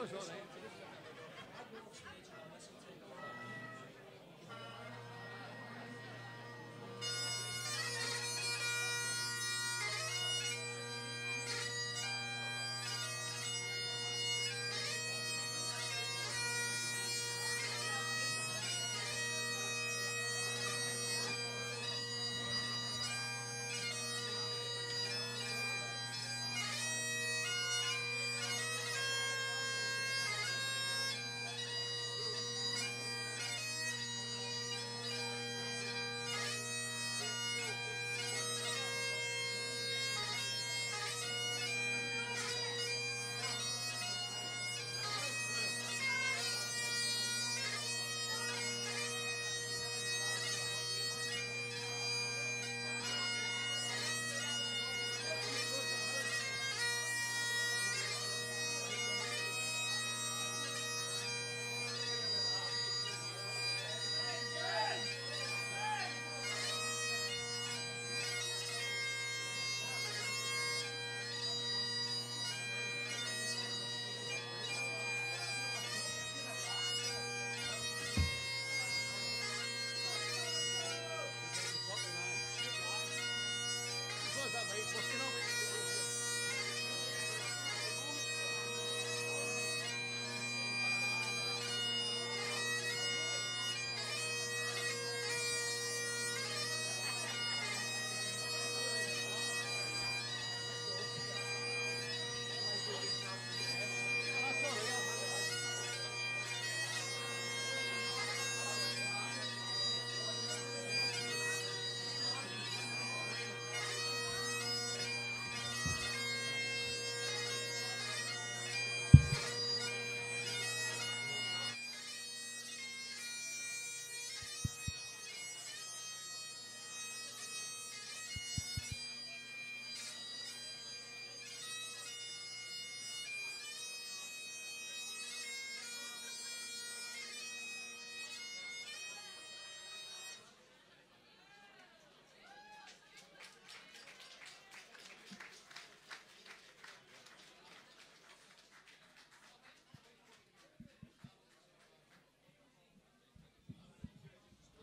that was all right.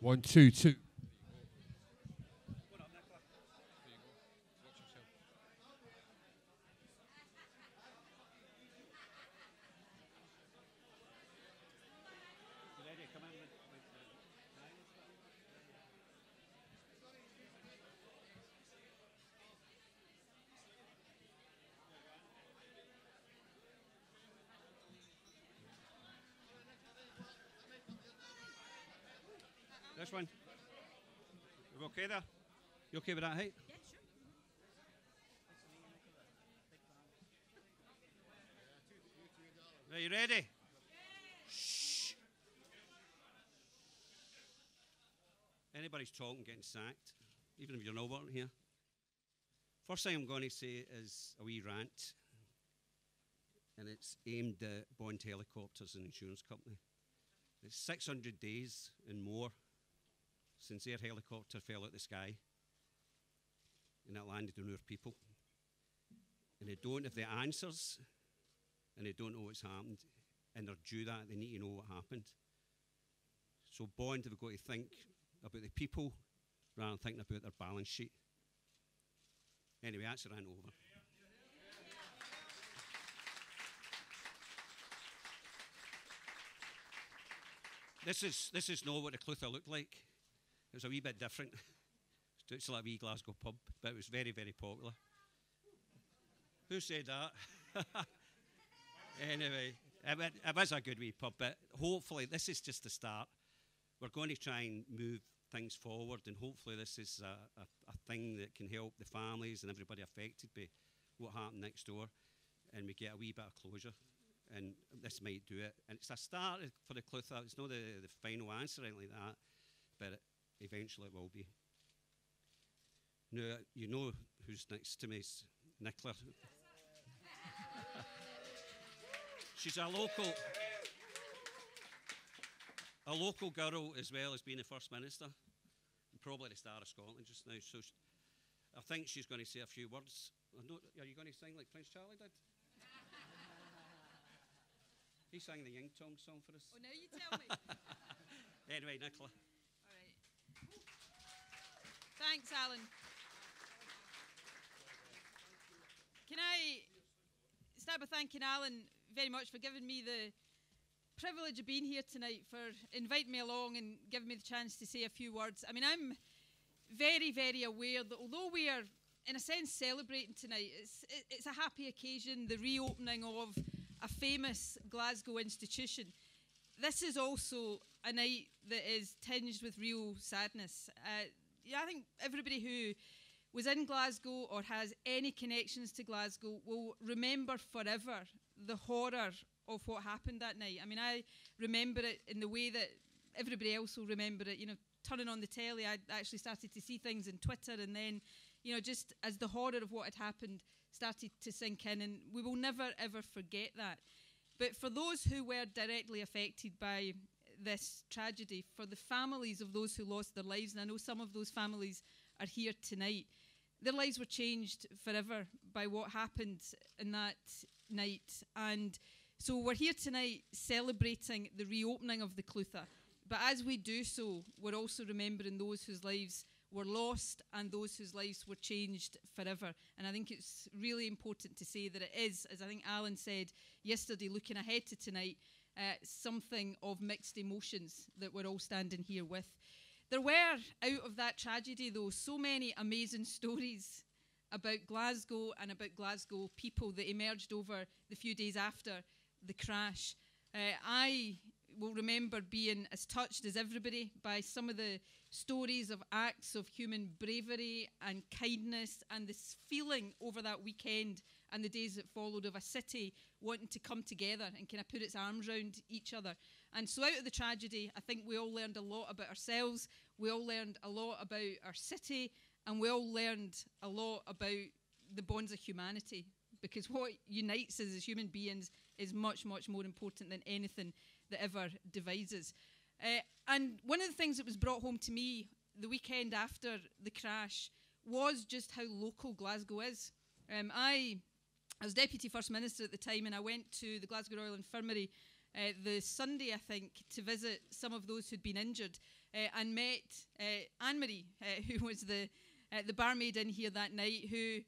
One, two, two. This one. You okay there? You okay with that height? Yeah, sure. Are you ready? Shh. Anybody's talking, getting sacked, even if you're not working here. First thing I'm going to say is a wee rant, and it's aimed at Bond Helicopters and Insurance Company. It's 600 days and more since their helicopter fell out of the sky and it landed on our people. And they don't have the answers, and they don't know what's happened, and they're due that. They need to know what happened. So Bond have got to think about the people rather than thinking about their balance sheet. Anyway, that's ran over. This is not what the Clutha looked like. It was a wee bit different. It's like a wee Glasgow pub, but it was very, very popular. Who said that? Anyway, it was a good wee pub, but hopefully this is just the start. We're going to try and move things forward, and hopefully this is a thing that can help the families and everybody affected by what happened next door, and we get a wee bit of closure. And this might do it. And it's a start for the Clutha. It's not the final answer or anything like that, but eventually it will be. Now, you know who's next to me is Nicola. She's a local girl as well as being the First Minister, and probably the Star of Scotland just now. So I think she's going to say a few words. Are you going to sing like Prince Charlie did? He sang the Ying Tong song for us. Oh, now you tell me. Anyway, Nicola. All right. Thanks, Alan. Can I start by thanking Alan very much for giving me the privilege of being here tonight, for inviting me along and giving me the chance to say a few words. I mean, I'm very, very aware that although we are, in a sense, celebrating tonight, it's a happy occasion, the reopening of a famous Glasgow institution. This is also a night that is tinged with real sadness. I think everybody who was in Glasgow or has any connections to Glasgow will remember forever the horror of what happened that night. I mean, I remember it in the way that everybody else will remember it. You know, turning on the telly, I actually started to see things on Twitter, and then, you know, just as the horror of what had happened started to sink in, and we will never, ever forget that. But for those who were directly affected by this tragedy, for the families of those who lost their lives, and I know some of those families are here tonight, their lives were changed forever by what happened in that night. And so we're here tonight celebrating the reopening of the Clutha. But as we do so, we're also remembering those whose lives were lost and those whose lives were changed forever. And I think it's really important to say that it is, as I think Alan said yesterday, looking ahead to tonight, something of mixed emotions that we're all standing here with. There were, out of that tragedy, though, so many amazing stories about Glasgow and about Glasgow people that emerged over the few days after the crash. I will remember being as touched as everybody by some of the stories of acts of human bravery and kindness, and this feeling over that weekend and the days that followed of a city wanting to come together and kind of put its arms around each other. And so out of the tragedy, I think we all learned a lot about ourselves, we all learned a lot about our city, and we all learned a lot about the bonds of humanity, because what unites us as human beings is much, much more important than anything that ever divides us. And one of the things that was brought home to me the weekend after the crash was just how local Glasgow is. I was Deputy First Minister at the time, and I went to the Glasgow Royal Infirmary the Sunday, I think, to visit some of those who'd been injured, and met Anne-Marie, who was the barmaid in here that night, who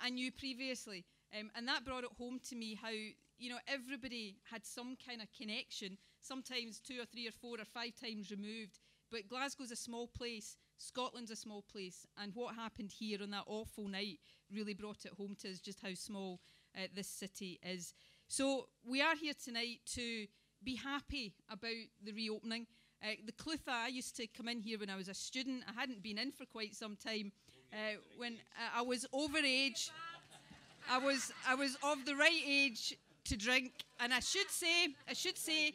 I knew previously. And that brought it home to me how, you know, everybody had some kind of connection, sometimes 2 or 3 or 4 or 5 times removed. But Glasgow's a small place, Scotland's a small place, and what happened here on that awful night really brought it home to us just how small this city is. So we are here tonight to be happy about the reopening. The Clutha, I used to come in here when I was a student. I hadn't been in for quite some time. When I was over age, I was of the right age to drink, and I should say,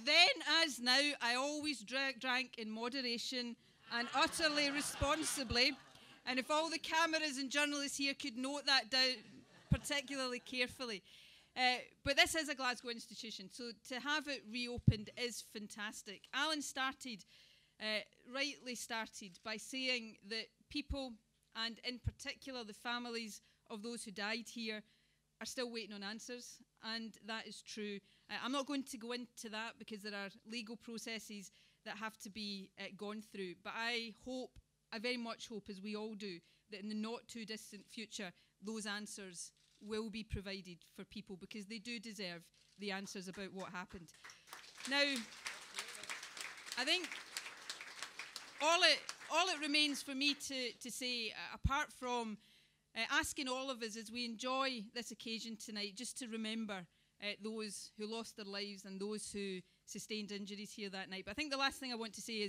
then as now, I always drank in moderation and utterly responsibly. And if all the cameras and journalists here could note that down particularly carefully. But this is a Glasgow institution, so to have it reopened is fantastic. Alan rightly started by saying that people, and in particular the families of those who died here, are still waiting on answers, and that is true. I'm not going to go into that because there are legal processes that have to be gone through, but I very much hope, as we all do, that in the not too distant future those answers will be provided for people, because they do deserve the answers about what happened. Now, I think all it remains for me to say, apart from asking all of us as we enjoy this occasion tonight, just to remember those who lost their lives and those who sustained injuries here that night. But I think the last thing I want to say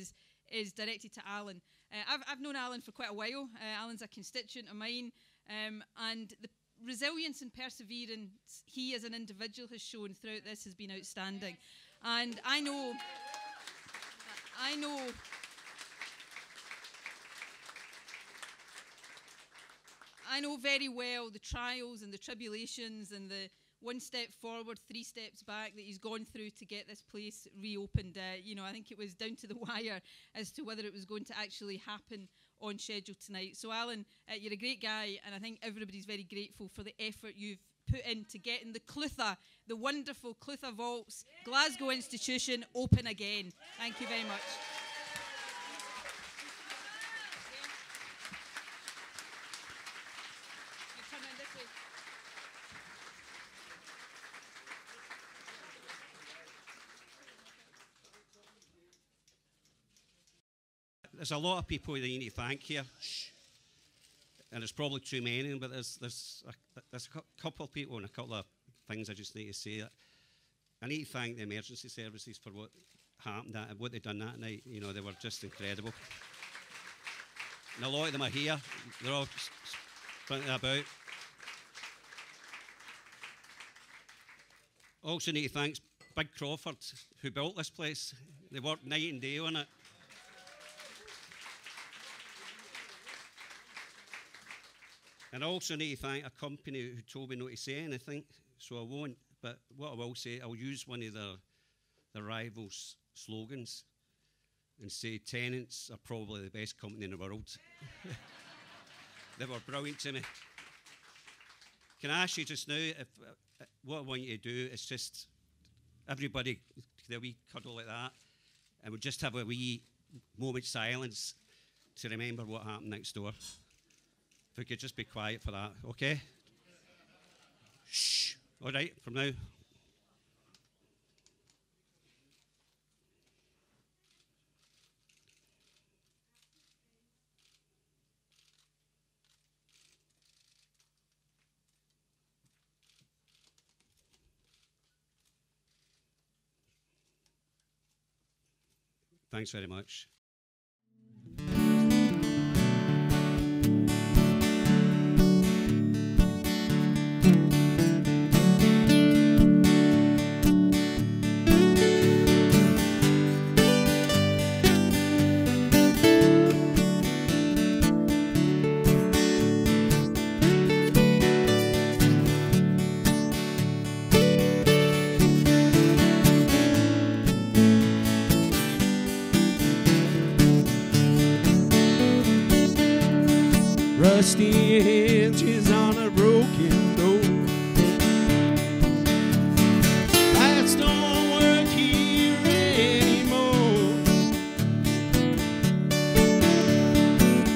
is directed to Alan. I've known Alan for quite a while. Alan's a constituent of mine, and the resilience and perseverance he as an individual has shown throughout this has been outstanding. And I know very well the trials and the tribulations and the 1 step forward, 3 steps back that he's gone through to get this place reopened. I think it was down to the wire as to whether it was going to actually happen on schedule tonight. So Alan, you're a great guy, and I think everybody's very grateful for the effort you've put into getting the Clutha, the wonderful Clutha Vaults, Glasgow institution, open again. Thank you very much. There's a lot of people that you need to thank here. And there's probably too many, but there's a couple of people and a couple of things I just need to say. I need to thank the emergency services for what happened, what they done that night. You know, they were just incredible. And a lot of them are here. They're all sprinting about. Also need to thank Big Crawford, who built this place. They worked night and day on it. And I also need to thank a company who told me not to say anything, so I won't. But what I will say, I'll use one of their rivals' slogans and say, tenants are probably the best company in the world. They were brilliant to me. Can I ask you just now, if what I want you to do is just, everybody, a wee cuddle like that, and we'll just have a wee moment's silence to remember what happened next door. If we could just be quiet for that, okay? Shh. All right, from now. Thanks very much. Rusty hinges on a broken door. Lights don't work here anymore.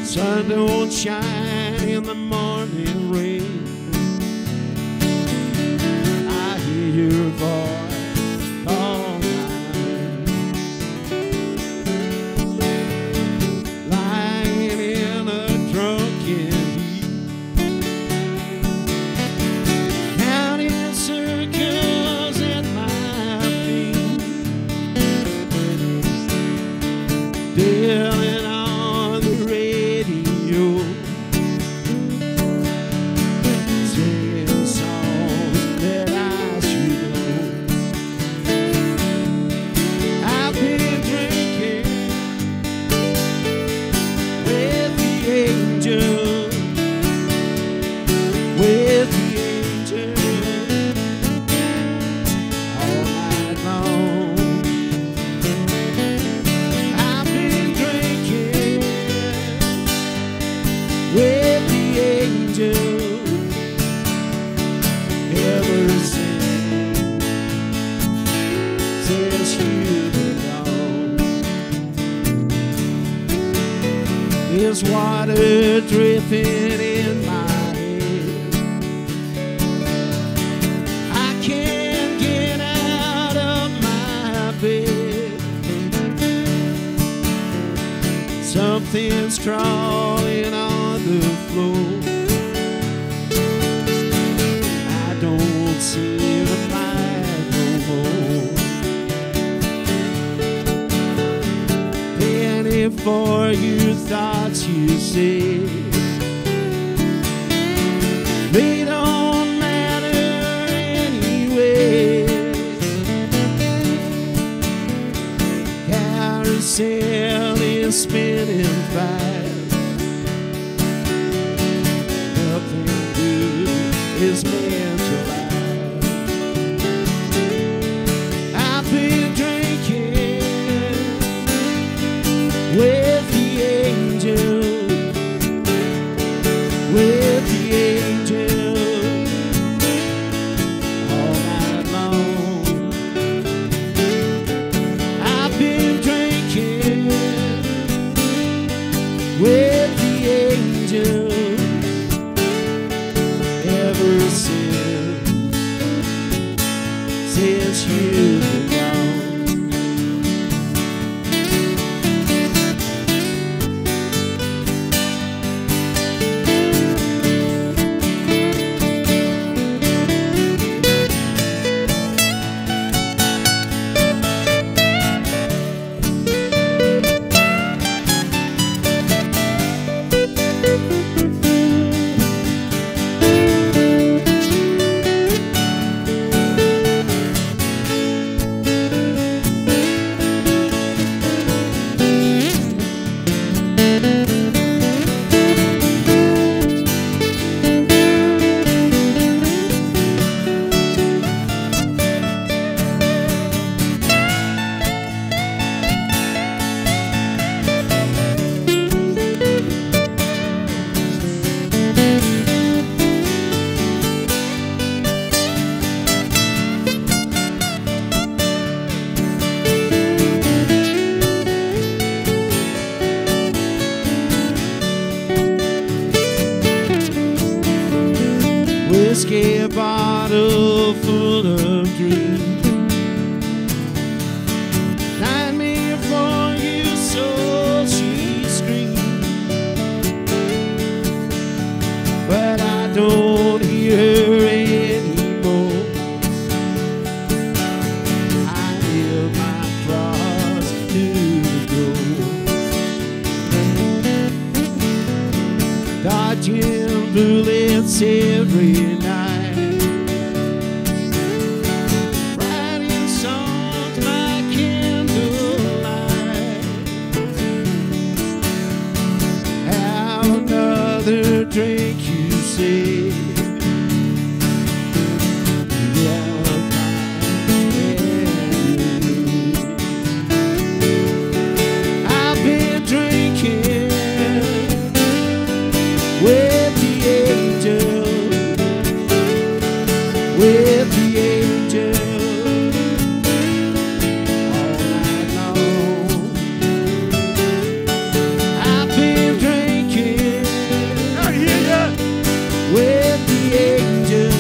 Sun don't shine in the morning rain. I hear your voice call my name. Lying in a drunken heat, counting circles at my feet, dealing on the radio, singing songs that I should know. I've been drinking with the angel, with the angel, all night long. I've been drinking with the angel ever since you've been gone. There's water dripping in my head. I can't get out of my bed. Something's crawling on the floor. I don't see the light no more. Penny for your thoughts you say. They don't matter anyway. Carousel is spinning fast. Nothing good is meant to last. I've been drinking with the angel, with the angel whiskey bottle full of dreams. 9 million for you, so she screamed. But I don't hear her anymore. I nail my cross to the door, dodging bullets every night, writing songs by candlelight. Have another drink, you say. I've been drinking with the angel, with the angel, all night long. I've been drinking with the angel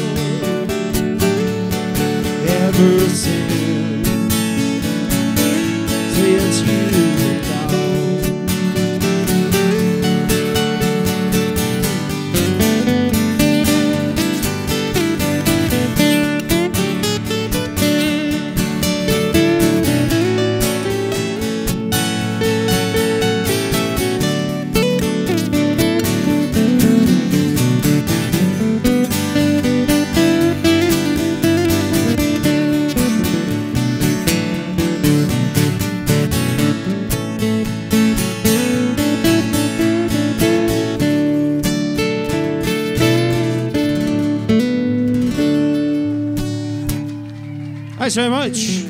ever since you were gone. Thanks very much.